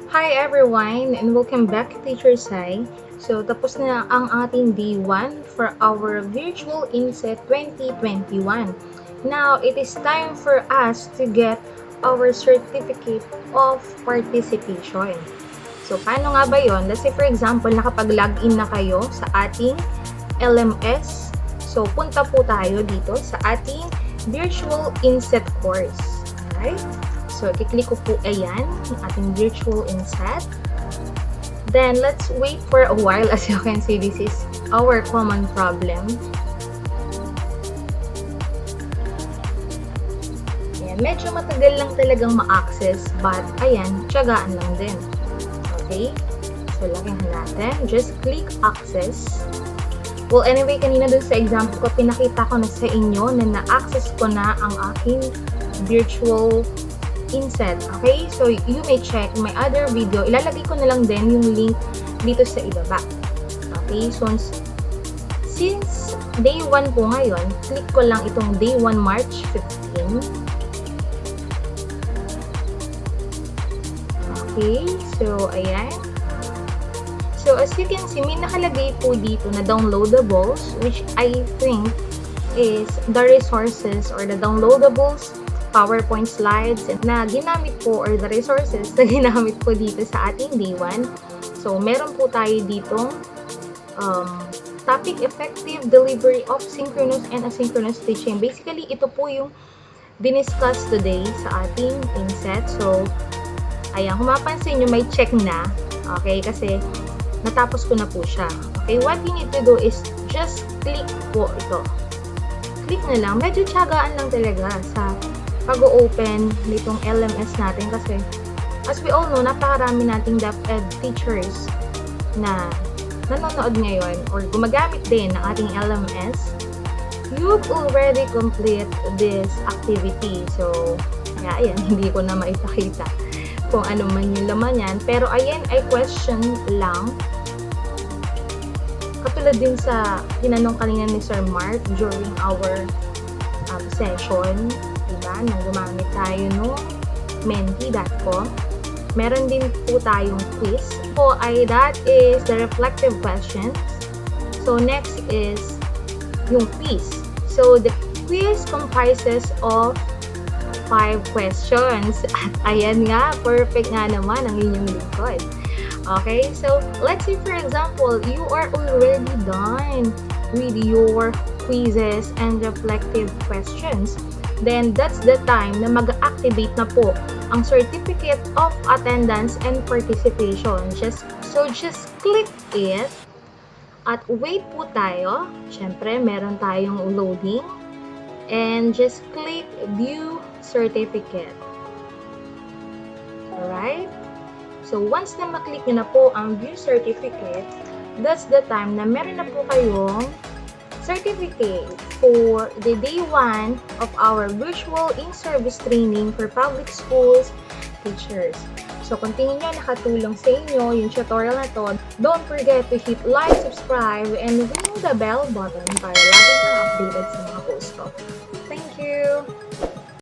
Hi everyone and welcome back to Teacher Sai. So tapos na ang ating day 1 for our virtual INSET 2021. Now it is time for us to get our certificate of participation. So paano nga ba yon? Let's say for example, nakapag-login na kayo sa ating LMS. So punta po tayo dito sa ating virtual INSET course. Alright? So, i-click ko po ayan, yung ating virtual INSET. Then, let's wait for a while. As you can see, this is our common problem. Ayan, medyo matagal lang talagang ma-access, but ayan, tiyagaan lang din. Okay? So, lagyan natin. Just click access. Well, anyway, kanina dun sa example ko, pinakita ko na sa inyo na na-access ko na ang aking virtual INSET. Okay? So, you may check my other video. Ilalagay ko na lang din yung link dito sa ibaba. Okay? So, since day 1 po ngayon, click ko lang itong day 1 March 15. Okay? So, ayan. So, as you can see, may nakalagay po dito na downloadables, which I think is the resources or the downloadables PowerPoint slides na ginamit po or the resources na ginamit po dito sa ating day 1. So, meron po tayo ditong topic effective delivery of synchronous and asynchronous teaching. Basically, ito po yung diniscuss today sa ating INSET. So, ayan, kung mapansin nyo, may check na. Okay, kasi natapos ko na po siya. Okay, what you need to do is just click po ito. Click na lang. Medyo tiyagaan lang talaga sa pag-open nitong LMS natin kasi as we all know, napakarami nating DepEd teachers na nanonood ngayon or gumagamit din ng ating LMS. You've already complete this activity. So, ayan, hindi ko na maipakita kung ano man yung laman yan. Pero ayan ay question lang. Katulad din sa tinanong kanina ni Sir Mark during our session. Diba? Nung gumamit tayo no menti.com. Meron din po tayong quiz. So, that is the reflective questions. So, next is yung quiz. So, the quiz comprises of 5 questions. At ayan nga, perfect nga naman ang inyong lingkod. Okay, so, let's say for example, you are already done with your quizzes and reflective questions. Then that's the time na mag-activate na po ang Certificate of Attendance and Participation. Just click it at wait po tayo. Siyempre, meron tayong loading. And just click View Certificate. Alright? So, once na maklik nyo na po ang View Certificate, that's the time na meron na po kayong certificate for the day 1 of our virtual in-service training for public schools teachers. So, kung tingin nyo nakatulong sa inyo yung tutorial na to, don't forget to hit like, subscribe, and ring the bell button para lagi kang updated sa mga post ko. Thank you!